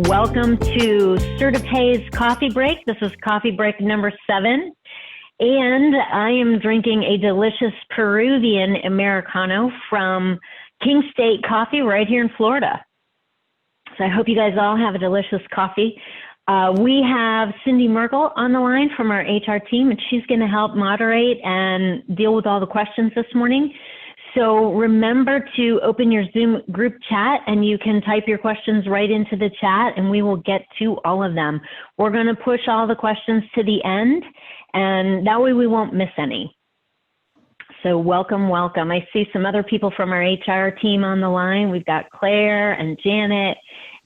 Welcome to CertaPay's Coffee Break. This is coffee break number 7. And I am drinking a delicious Peruvian Americano from King State Coffee right here in Florida. So I hope you guys all have a delicious coffee. We have Cindy Merkel on the line from our HR team, and she's going to help moderate and deal with all the questions this morning. So remember to open your Zoom group chat, and you can type your questions right into the chat, and we will get to all of them. We're going to push all the questions to the end, and that way we won't miss any. So welcome, welcome. I see some other people from our HR team on the line. We've got Claire and Janet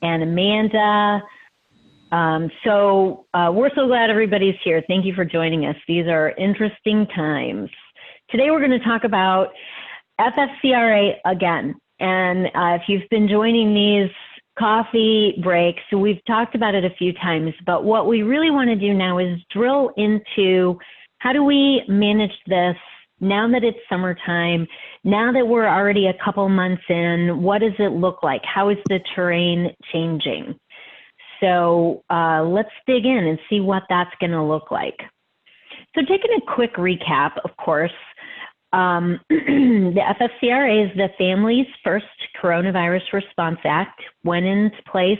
and Amanda. We're so glad everybody's here. Thank you for joining us. These are interesting times. Today we're going to talk about FFCRA again. And if you've been joining these coffee breaks, we've talked about it a few times, but what we really want to do now is drill into how do we manage this now that it's summertime, now that we're already a couple months in, what does it look like? How is the terrain changing? So let's dig in and see what that's going to look like. So taking a quick recap, of course, the FFCRA is the Families First Coronavirus Response Act, went into place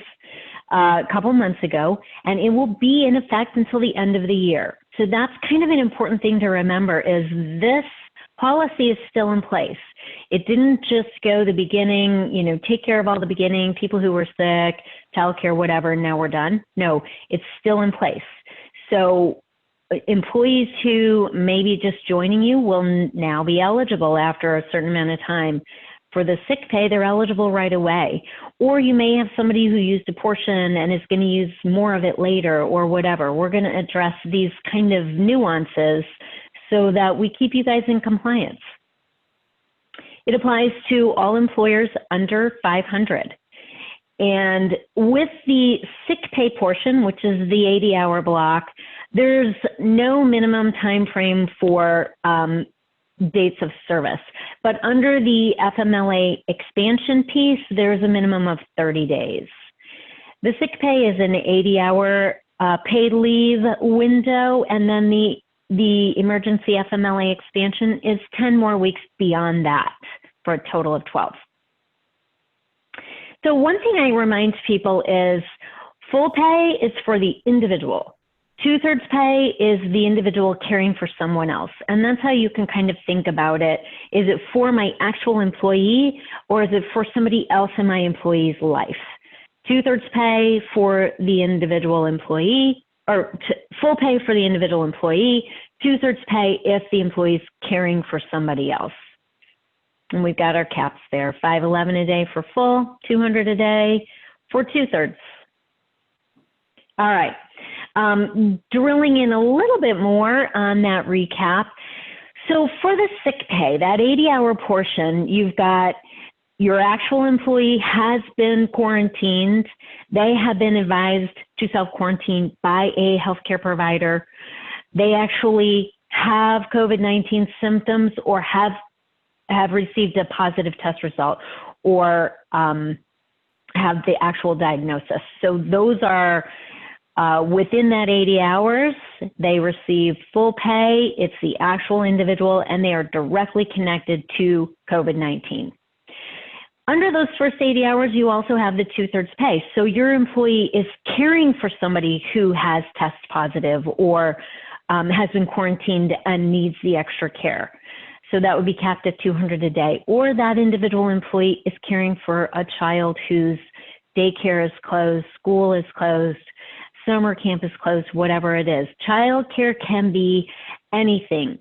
a couple months ago, and it will be in effect until the end of the year. So that's kind of an important thing to remember, is this policy is still in place. It didn't just go the beginning, you know, take care of all the beginning, people who were sick, childcare, whatever, and now we're done. No, it's still in place. So employees who may be just joining you will now be eligible after a certain amount of time. For the sick pay, they're eligible right away. Or you may have somebody who used a portion and is going to use more of it later or whatever. We're going to address these kind of nuances so that we keep you guys in compliance. It applies to all employers under 500. And with the sick pay portion, which is the 80-hour block, there's no minimum time frame for dates of service. But under the FMLA expansion piece, there's a minimum of 30 days. The sick pay is an 80-hour paid leave window, and then the emergency FMLA expansion is 10 more weeks beyond that for a total of 12. So one thing I remind people is full pay is for the individual. 2/3 pay is the individual caring for someone else. And that's how you can kind of think about it. Is it for my actual employee, or is it for somebody else in my employee's life? 2/3 pay for the individual employee, or full pay for the individual employee, 2/3 pay if the employee's caring for somebody else. And we've got our caps there, $511 a day for full, $200 a day for 2/3. All right, drilling in a little bit more on that recap. So for the sick pay, that 80-hour portion, you've got your actual employee has been quarantined. They have been advised to self-quarantine by a healthcare provider. They actually have COVID-19 symptoms or have received a positive test result or have the actual diagnosis. So those are within that 80 hours, they receive full pay. It's the actual individual, and they are directly connected to COVID-19. Under those first 80 hours, you also have the 2/3 pay. So your employee is caring for somebody who has test positive or has been quarantined and needs the extra care. So that would be capped at $200 a day. Or that individual employee is caring for a child whose daycare is closed, school is closed, summer camp is closed, whatever it is. Child care can be anything.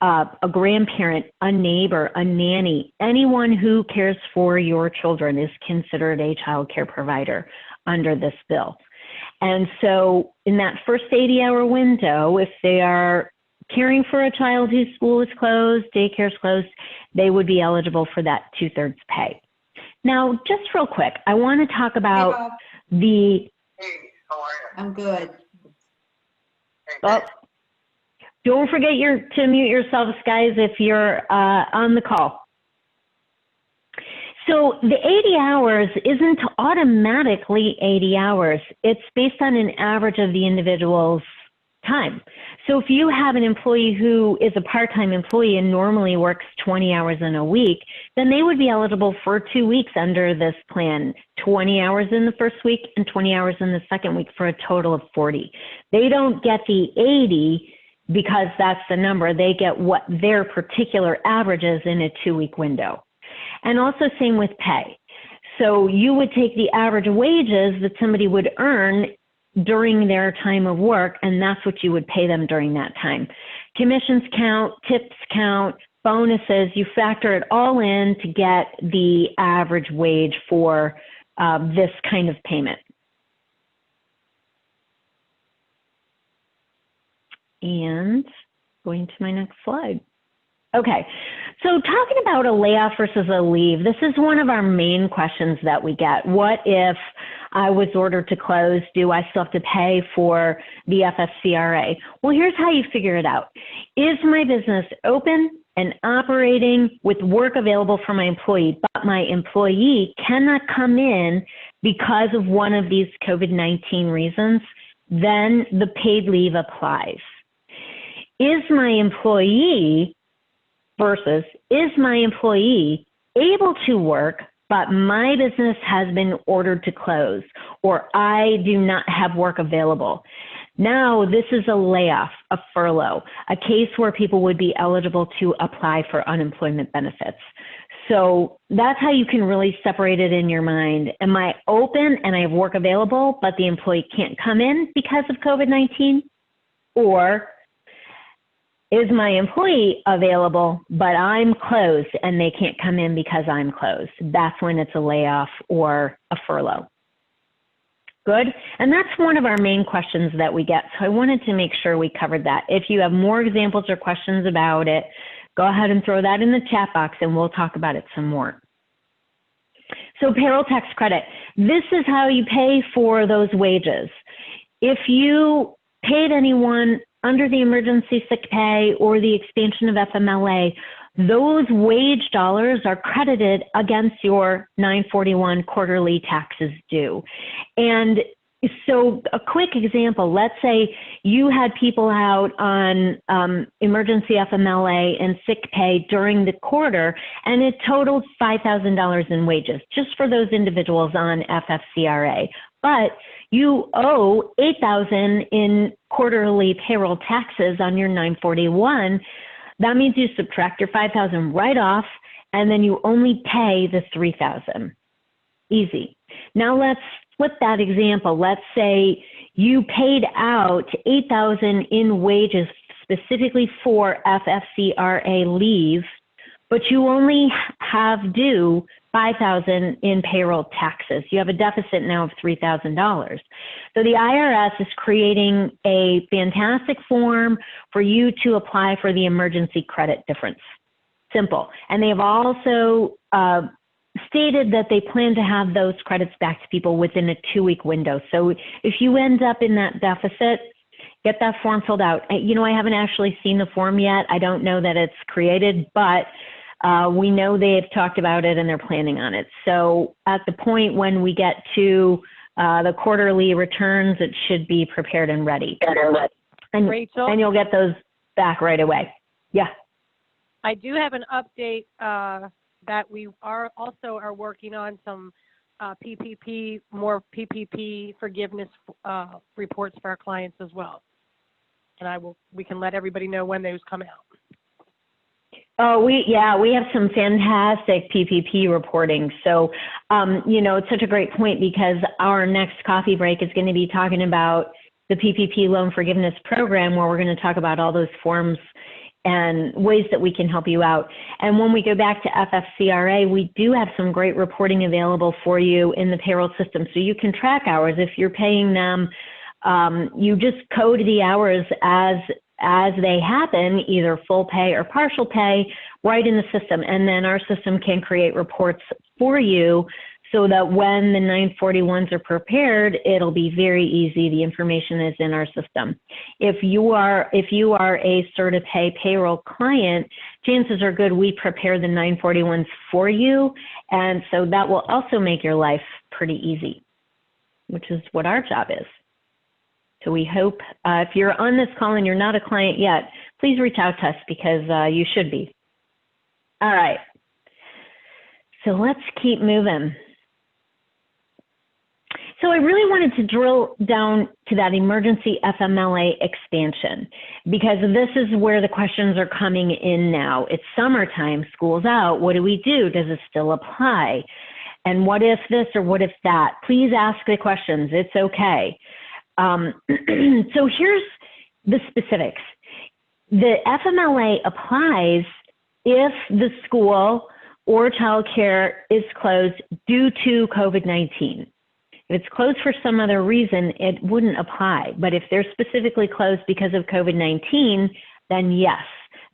A grandparent, a neighbor, a nanny, anyone who cares for your children is considered a child care provider under this bill. And so in that first 80-hour window, if they are caring for a child whose school is closed, daycare is closed, they would be eligible for that 2/3 pay. Now, just real quick, I want to talk about the... Hey, how are you? I'm good. Oh, don't forget to mute yourselves, guys, if you're on the call. So the 80 hours isn't automatically 80 hours. It's based on an average of the individual's time. So if you have an employee who is a part-time employee and normally works 20 hours in a week, then they would be eligible for 2 weeks under this plan, 20 hours in the first week and 20 hours in the second week for a total of 40. They don't get the 80 because that's the number. They get what their particular average is in a 2-week window. And also same with pay. So you would take the average wages that somebody would earn during their time of work, and that's what you would pay them during that time. Commissions count, tips count, bonuses, you factor it all in to get the average wage for this kind of payment. And going to my next slide. Okay, so talking about a layoff versus a leave, this is one of our main questions that we get. What if I was ordered to close? Do I still have to pay for the FFCRA? Well, here's how you figure it out. Is my business open and operating with work available for my employee, but my employee cannot come in because of one of these COVID-19 reasons? Then the paid leave applies. Is my employee versus is my employee able to work, but my business has been ordered to close, or I do not have work available? Now, this is a layoff, a furlough, a case where people would be eligible to apply for unemployment benefits. So that's how you can really separate it in your mind. Am I open and I have work available, but the employee can't come in because of COVID-19? Or is my employee available, but I'm closed and they can't come in because I'm closed? That's when it's a layoff or a furlough. Good. And that's one of our main questions that we get. So I wanted to make sure we covered that. If you have more examples or questions about it, go ahead and throw that in the chat box and we'll talk about it some more. So payroll tax credit. This is how you pay for those wages. If you paid anyone under the emergency sick pay or the expansion of FMLA, those wage dollars are credited against your 941 quarterly taxes due. And so a quick example, let's say you had people out on emergency FMLA and sick pay during the quarter, and it totaled $5,000 in wages just for those individuals on FFCRA. But you owe $8,000 in quarterly payroll taxes on your 941. That means you subtract your $5,000 right off, and then you only pay the $3,000. Easy. Now let's flip that example. Let's say you paid out $8,000 in wages specifically for FFCRA leave, but you only have due $5,000 in payroll taxes. You have a deficit now of $3,000. So the IRS is creating a fantastic form for you to apply for the emergency credit difference. Simple. And they have also stated that they plan to have those credits back to people within a 2-week window. So if you end up in that deficit, get that form filled out. You know, I haven't actually seen the form yet. I don't know that it's created, but we know they've talked about it and they're planning on it. So at the point when we get to the quarterly returns, it should be prepared and ready. And, Rachel? And you'll get those back right away. Yeah. I do have an update that we are working on some more PPP forgiveness reports for our clients as well. And we can let everybody know when those come out. Oh, we have some fantastic PPP reporting. So, you know, it's such a great point because our next coffee break is going to be talking about the PPP loan forgiveness program, where we're going to talk about all those forms and ways that we can help you out. And when we go back to FFCRA, we do have some great reporting available for you in the payroll system. So you can track hours. If you're paying them, you just code the hours as they happen, either full pay or partial pay, right in the system. And then our system can create reports for you so that when the 941s are prepared, it'll be very easy. The information is in our system. If you are a CertaPay payroll client, chances are good we prepare the 941s for you, and so that will also make your life pretty easy, which is what our job is. So we hope if you're on this call and you're not a client yet, please reach out to us because you should be. All right. So let's keep moving. So I really wanted to drill down to that emergency FMLA expansion because this is where the questions are coming in now. It's summertime, school's out. What do we do? Does it still apply? And what if this or what if that? Please ask the questions. It's okay. So here's the specifics. The FMLA applies if the school or childcare is closed due to COVID-19. If it's closed for some other reason, it wouldn't apply. But if they're specifically closed because of COVID-19, then yes,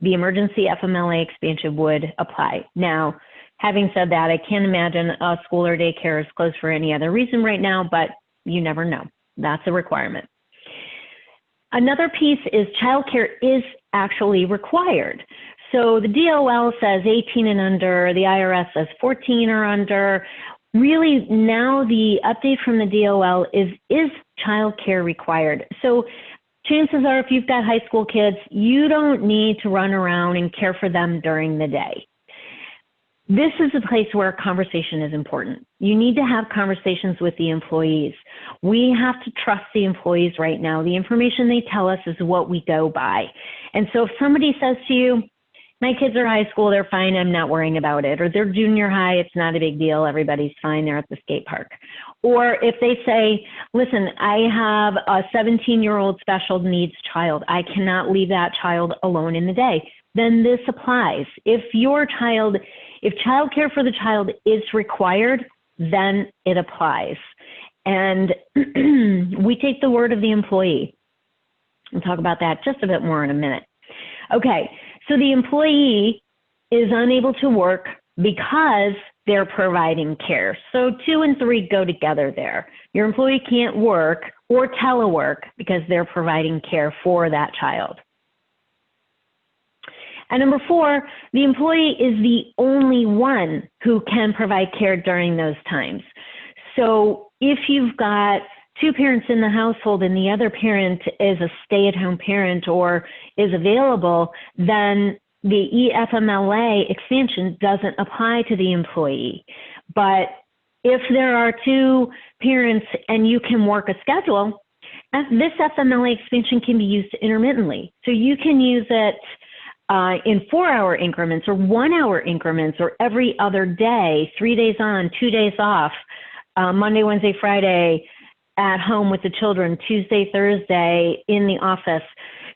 the emergency FMLA expansion would apply. Now, having said that, I can't imagine a school or daycare is closed for any other reason right now, but you never know. That's a requirement. Another piece is childcare is actually required. So the DOL says 18 and under, the IRS says 14 or under. Really now the update from the DOL is childcare required? So chances are if you've got high school kids, you don't need to run around and care for them during the day. This is a place where conversation is important. You need to have conversations with the employees. We have to trust the employees right now. The information they tell us is what we go by. And so if somebody says to you, my kids are high school, they're fine, I'm not worrying about it. Or they're junior high, it's not a big deal, everybody's fine, they're at the skate park. Or if they say, listen, I have a 17-year-old special needs child, I cannot leave that child alone in the day, then this applies. If childcare for the child is required, then it applies. And we take the word of the employee. We'll talk about that just a bit more in a minute. Okay. So the employee is unable to work because they're providing care. So 2 and 3 go together there. Your employee can't work or telework because they're providing care for that child. And number 4, the employee is the only one who can provide care during those times. So if you've got 2 parents in the household and the other parent is a stay-at-home parent or is available, then the EFMLA expansion doesn't apply to the employee. But if there are 2 parents and you can work a schedule, this FMLA expansion can be used intermittently. So you can use it in 4-hour increments or 1-hour increments or every other day, 3 days on, 2 days off, Monday, Wednesday, Friday, at home with the children, Tuesday, Thursday in the office.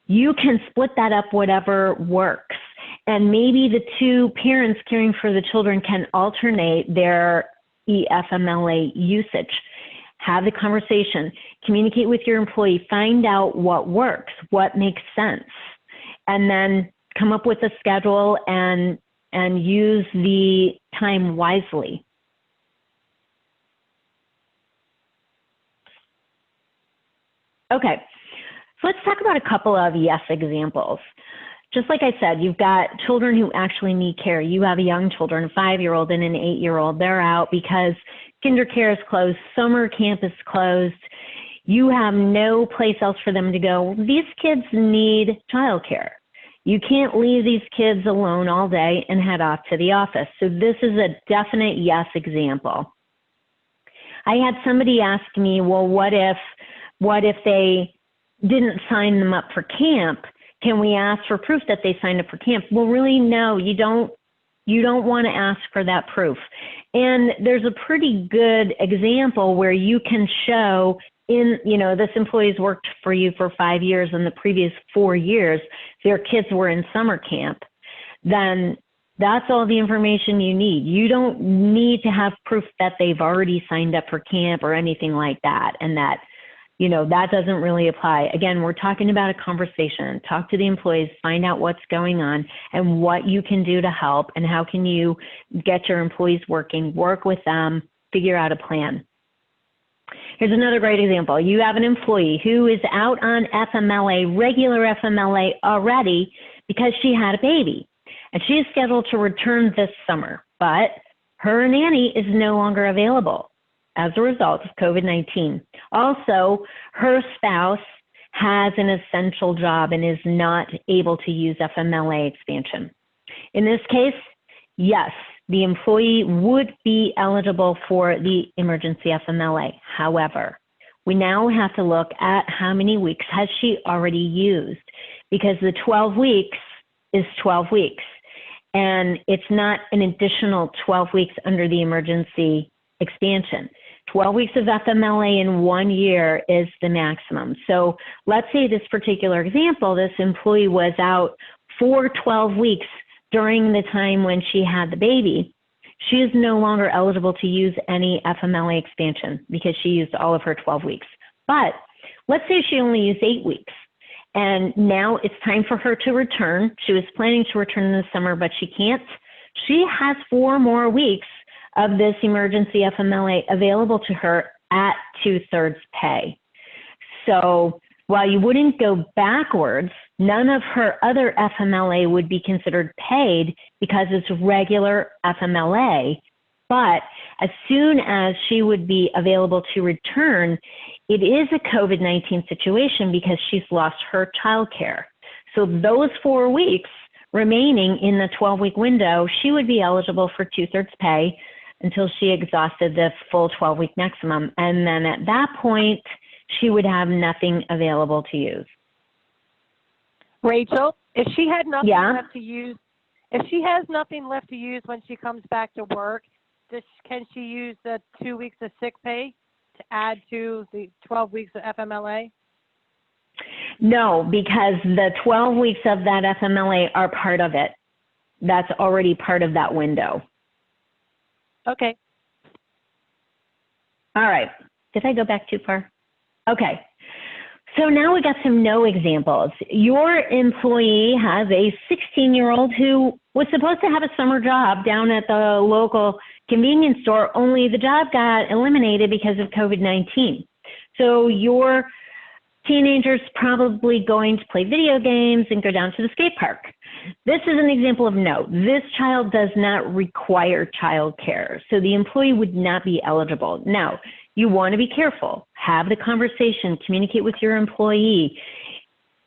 You can split that up whatever works. And maybe the 2 parents caring for the children can alternate their EFMLA usage. Have the conversation, communicate with your employee, find out what works, what makes sense, and then come up with a schedule and use the time wisely. Okay, so let's talk about a couple of yes examples. Just like I said, you've got children who actually need care. You have young children, a 5-year-old and an 8-year-old. They're out because kinder care is closed, summer camp is closed. You have no place else for them to go. These kids need childcare. You can't leave these kids alone all day and head off to the office. So this is a definite yes example. I had somebody ask me, well, what if they didn't sign them up for camp? Can we ask for proof that they signed up for camp? Well, really, no, you don't want to ask for that proof. And there's a pretty good example where you can show this employee's worked for you for 5 years and the previous 4 years, their kids were in summer camp. Then that's all the information you need. You don't need to have proof that they've already signed up for camp or anything like that. And that, that doesn't really apply. Again, we're talking about a conversation. Talk to the employees, find out what's going on and what you can do to help and how can you get your employees working, work with them figure out a plan. Here's another great example. You have an employee who is out on FMLA, regular FMLA already because she had a baby, and she is scheduled to return this summer, but her nanny is no longer available as a result of COVID-19. Also, her spouse has an essential job and is not able to use FMLA expansion. In this case, yes, the employee would be eligible for the emergency FMLA. However, we now have to look at how many weeks has she already used, because the 12 weeks is 12 weeks, and it's not an additional 12 weeks under the emergency expansion. 12 weeks of FMLA in 1 year is the maximum. So let's say this particular example, this employee was out for 12 weeks during the time when she had the baby. She is no longer eligible to use any FMLA expansion because she used all of her 12 weeks. But let's say she only used 8 weeks, and now it's time for her to return. She was planning to return in the summer, but she can't. She has 4 more weeks of this emergency FMLA available to her at 2/3 pay. So while you wouldn't go backwards, none of her other FMLA would be considered paid because it's regular FMLA. But as soon as she would be available to return, it is a COVID-19 situation because she's lost her childcare. So those 4 weeks remaining in the 12-week window, she would be eligible for 2/3 pay until she exhausted the full 12-week maximum. And then at that point, she would have nothing available to use. Rachel, if she had nothing Yeah. left to use, if she has nothing left to use when she comes back to work, can she use the 2 weeks of sick pay to add to the 12 weeks of FMLA? No, because the 12 weeks of that FMLA are part of it. That's already part of that window. Okay. All right. Did I go back too far? Okay. So now we got some no examples. Your employee has a 16-year-old who was supposed to have a summer job down at the local convenience store, only the job got eliminated because of COVID-19. So your teenager's probably going to play video games and go down to the skate park. This is an example of no. This child does not require child care, so the employee would not be eligible. Now, you want to be careful. Have the conversation, communicate with your employee.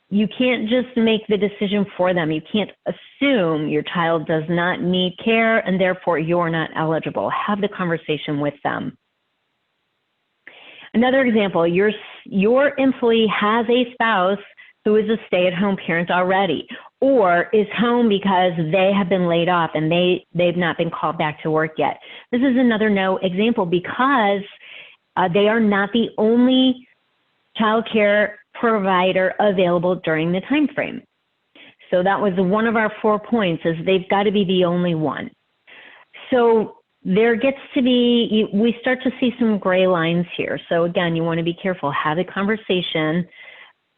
You can't just make the decision for them. You can't assume your child does not need care and therefore you're not eligible. Have the conversation with them. Another example, your employee has a spouse who is a stay-at-home parent already, or is home because they have been laid off and they've not been called back to work yet. This is another no example because they are not the only child care provider available during the time frame. So that was one of our 4 points, is they've got to be the only one. So there gets to be, we start to see some gray lines here. So again, you want to be careful. Have a conversation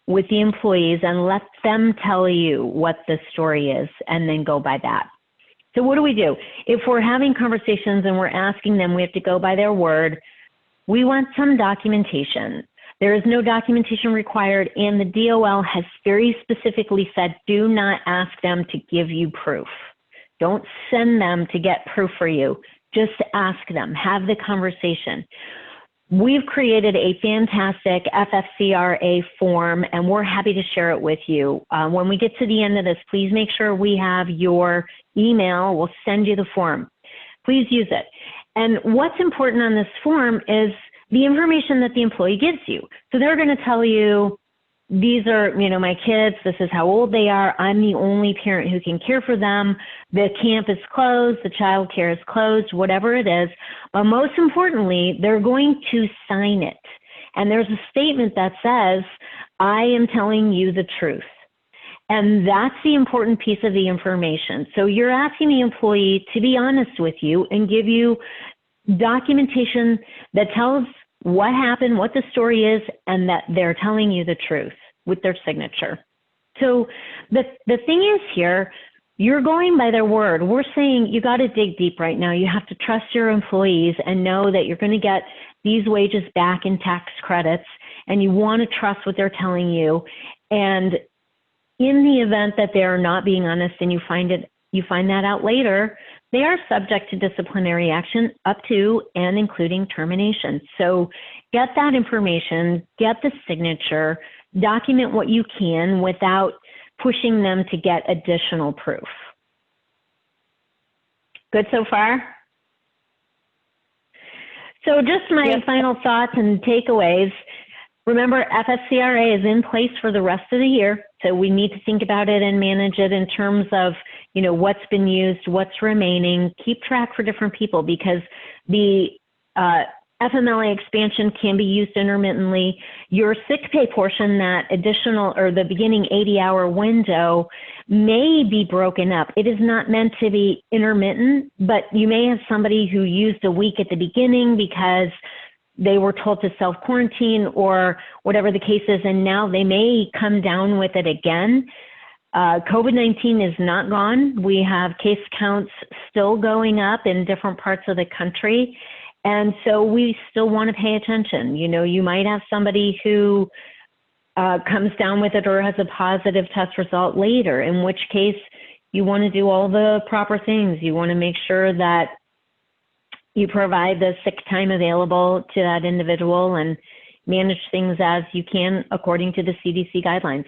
with the employees and let them tell you what the story is and then go by that. So what do? If we're having conversations and we're asking them, we have to go by their word. We want some documentation. There is no documentation required, and the DOL has very specifically said, do not ask them to give you proof. Don't send them to get proof for you. Just ask them, have the conversation. We've created a fantastic FFCRA form, and we're happy to share it with you. When we get to the end of this, please make sure we have your email. We'll send you the form. Please use it. And what's important on this form is the information that the employee gives you. So they're going to tell you, these are, my kids, this is how old they are. I'm the only parent who can care for them. The camp is closed, the child care is closed, whatever it is. But most importantly, they're going to sign it. And there's a statement that says, I am telling you the truth. And that's the important piece of the information. So you're asking the employee to be honest with you and give you documentation that tells what happened, what the story is, and that they're telling you the truth with their signature. So the thing is here, You're going by their word. We're saying you got to dig deep right now. You have to trust your employees and know that you're going to get these wages back in tax credits, and you want to trust what they're telling you. And in the event that they're not being honest and you find that out later, they are subject to disciplinary action up to and including termination. So get that information, get the signature, document what you can without pushing them to get additional proof. Good so far? So just my final thoughts and takeaways. Remember, FFCRA is in place for the rest of the year, so we need to think about it and manage it in terms of, what's been used, what's remaining. Keep track for different people, because the FMLA expansion can be used intermittently. Your sick pay portion, that additional or the beginning 80-hour window, may be broken up. It is not meant to be intermittent, but you may have somebody who used a week at the beginning because they were told to self-quarantine or whatever the case is, and now they may come down with it again. COVID-19 is not gone. We have case counts still going up in different parts of the country. And so we still want to pay attention. You might have somebody who comes down with it or has a positive test result later, in which case you want to do all the proper things. You want to make sure that you provide the sick time available to that individual and manage things as you can according to the CDC guidelines.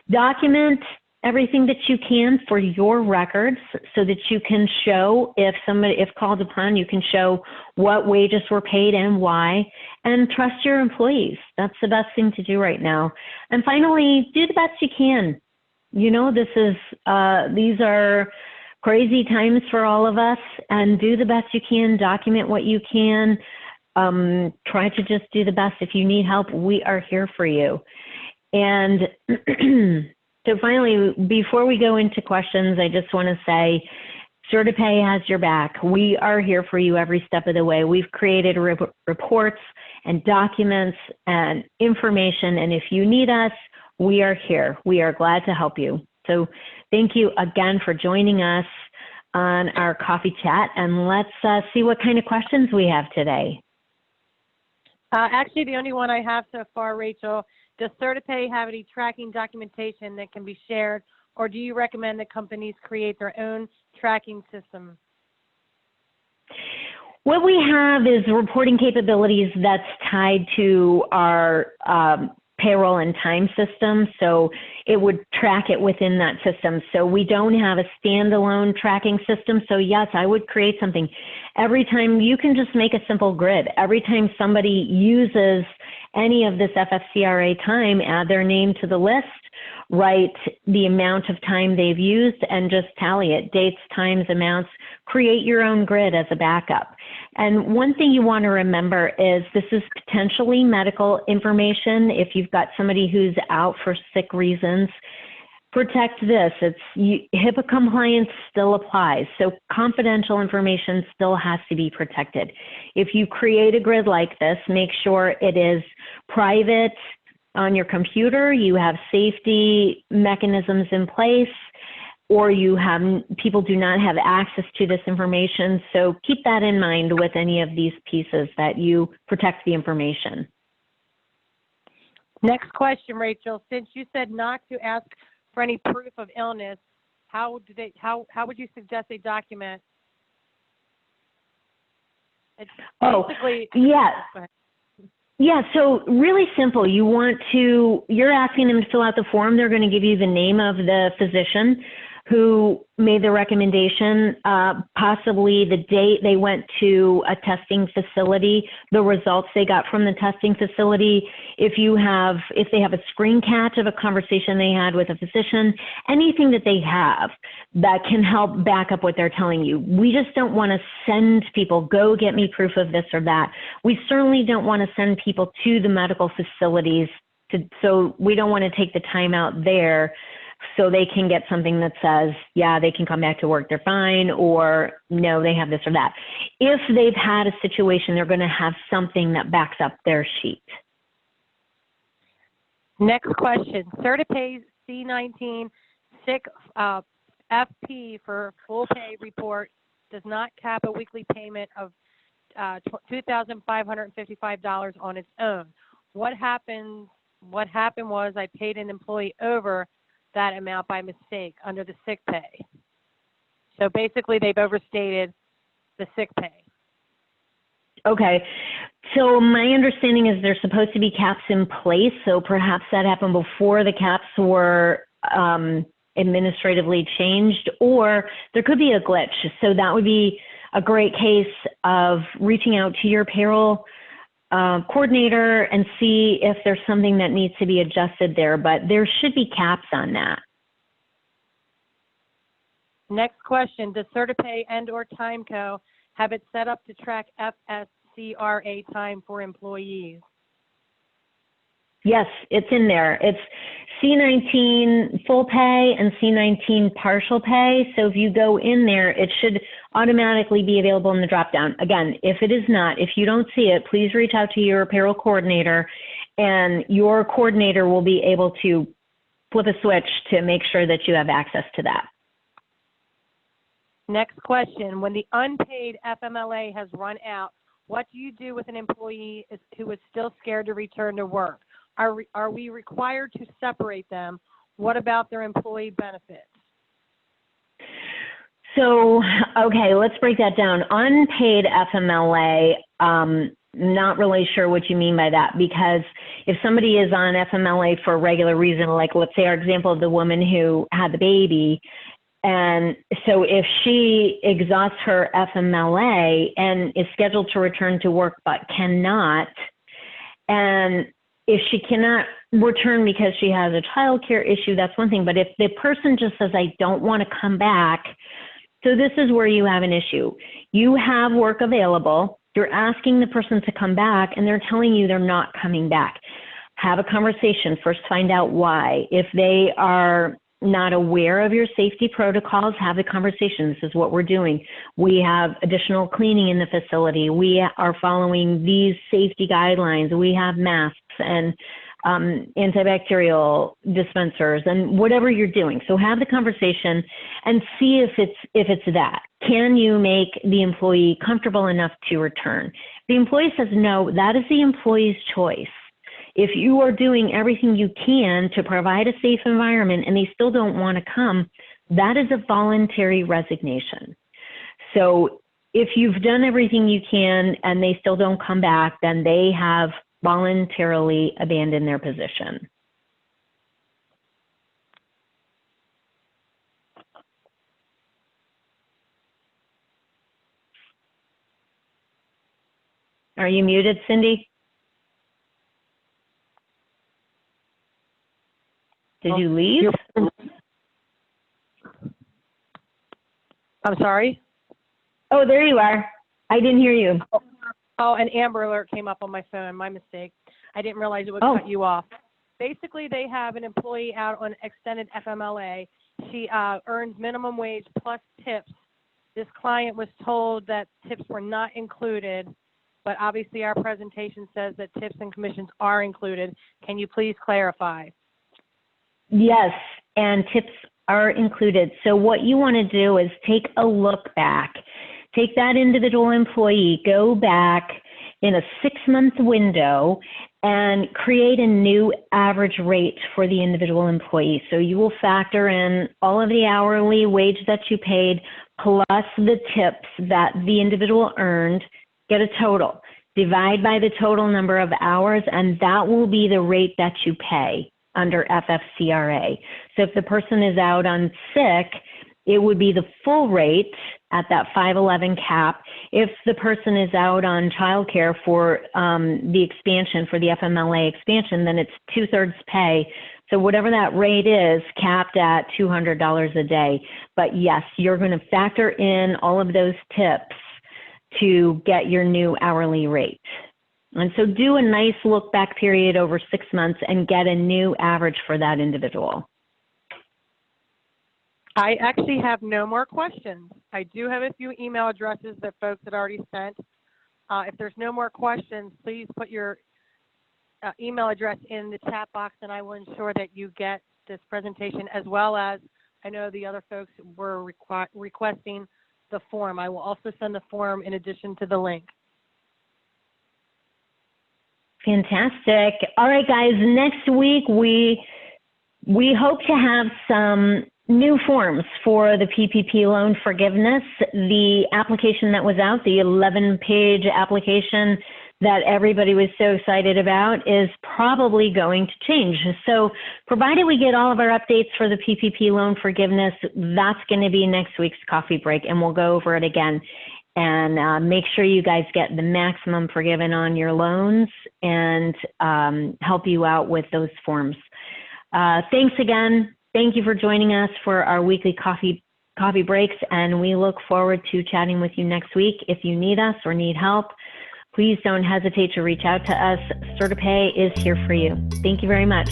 Document everything that you can for your records so that you can show, if called upon, you can show what wages were paid and why, and trust your employees. That's the best thing to do right now. And finally, do the best you can. These are crazy times for all of us, and do the best you can, document what you can, try to just do the best. If you need help, we are here for you. And so finally, before we go into questions, I just want to say, CertaPay has your back. We are here for you every step of the way. We've created reports and documents and information, and if you need us, we are here. We are glad to help you. So thank you again for joining us on our coffee chat, and let's see what kind of questions we have today. Actually, the only one I have so far, Rachel, does CertaPay have any tracking documentation that can be shared, or do you recommend that companies create their own tracking system? What we have is reporting capabilities that's tied to our payroll and time system, so it would track it within that system. So we don't have a standalone tracking system. So yes, I would create something. Every time, you can just make a simple grid. Every time somebody uses any of this FFCRA time, add their name to the list, write the amount of time they've used, and just tally it, dates, times, amounts. Create your own grid as a backup. And one thing you want to remember is this is potentially medical information. If you've got somebody who's out for sick reasons, protect this. HIPAA compliance still applies, so confidential information still has to be protected. If you create a grid like this, make sure it is private on your computer, you have safety mechanisms in place, or people do not have access to this information. So keep that in mind with any of these pieces, that you protect the information. Next question, Rachel. Since you said not to ask for any proof of illness, how would you suggest they document? Yeah, so really simple. You're asking them to fill out the form. They're going to give you the name of the physician who made the recommendation, possibly the date they went to a testing facility, the results they got from the testing facility. If they have a screen catch of a conversation they had with a physician, anything that they have that can help back up what they're telling you. We just don't want to send people, go get me proof of this or that. We certainly don't want to send people to the medical facilities, so we don't want to take the time out there so they can get something that says, yeah, they can come back to work, they're fine, or no, they have this or that. If they've had a situation, they're going to have something that backs up their sheet. Next question. CertaPay's C-19 sick FP for full pay report does not cap a weekly payment of $2,555 on its own. What happened was I paid an employee over that amount by mistake under the sick pay. So basically they've overstated the sick pay. Okay. So my understanding is there's supposed to be caps in place. So perhaps that happened before the caps were administratively changed, or there could be a glitch. So that would be a great case of reaching out to your payroll coordinator and see if there's something that needs to be adjusted there, but there should be caps on that. Next question, does CertaPay and or Timeco have it set up to track FFCRA time for employees? Yes, it's in there. It's C19 full pay and C19 partial pay. So if you go in there, it should automatically be available in the drop-down. Again, if it is not, if you don't see it, please reach out to your payroll coordinator, and your coordinator will be able to flip a switch to make sure that you have access to that. Next question, when the unpaid FMLA has run out, what do you do with an employee who is still scared to return to work? Are we required to separate them? What about their employee benefits? So, okay, let's break that down. Unpaid FMLA, not really sure what you mean by that, because if somebody is on FMLA for a regular reason, like let's say our example of the woman who had the baby, and so if she exhausts her FMLA and is scheduled to return to work but cannot, and if she cannot return because she has a child care issue, that's one thing. But if the person just says, I don't want to come back, so this is where you have an issue. You have work available. You're asking the person to come back, and they're telling you they're not coming back. Have a conversation. First, find out why. If they are not aware of your safety protocols, have the conversation. This is what we're doing. We have additional cleaning in the facility. We are following these safety guidelines. We have masks and antibacterial dispensers and whatever you're doing. So have the conversation and see if it's that. Can you make the employee comfortable enough to return? If the employee says no, that is the employee's choice. If you are doing everything you can to provide a safe environment and they still don't want to come, that is a voluntary resignation. So if you've done everything you can and they still don't come back, then they have voluntarily abandoned their position. Are you muted, Cindy? Did you leave? I'm sorry? Oh, there you are. I didn't hear you. Oh, an Amber Alert came up on my phone. My mistake. I didn't realize it would cut you off. Basically, they have an employee out on extended FMLA. She earns minimum wage plus tips. This client was told that tips were not included, but obviously our presentation says that tips and commissions are included. Can you please clarify? Yes, and tips are included. So what you want to do is take a look back. Take that individual employee, go back in a 6-month window and create a new average rate for the individual employee. So you will factor in all of the hourly wage that you paid plus the tips that the individual earned, get a total. Divide by the total number of hours, and that will be the rate that you pay under FFCRA. So if the person is out on sick, it would be the full rate at that 511 cap. If the person is out on childcare for the expansion, for the FMLA expansion, then it's 2/3 pay. So whatever that rate is, capped at $200 a day. But yes, you're going to factor in all of those tips to get your new hourly rate. And so do a nice look back period over 6 months and get a new average for that individual. I actually have no more questions. I do have a few email addresses that folks had already sent. If there's no more questions, please put your email address in the chat box, and I will ensure that you get this presentation as well as I know the other folks were requesting the form. I will also send the form in addition to the link. Fantastic. All right, guys, next week we hope to have some new forms for the PPP loan forgiveness. The application that was out, the 11-page application that everybody was so excited about, is probably going to change. So provided we get all of our updates for the PPP loan forgiveness, that's going to be next week's coffee break, and we'll go over it again and make sure you guys get the maximum forgiven on your loans and help you out with those forms. Thanks again. Thank you for joining us for our weekly coffee breaks, and we look forward to chatting with you next week. If you need us or need help, please don't hesitate to reach out to us. CertaPay is here for you. Thank you very much.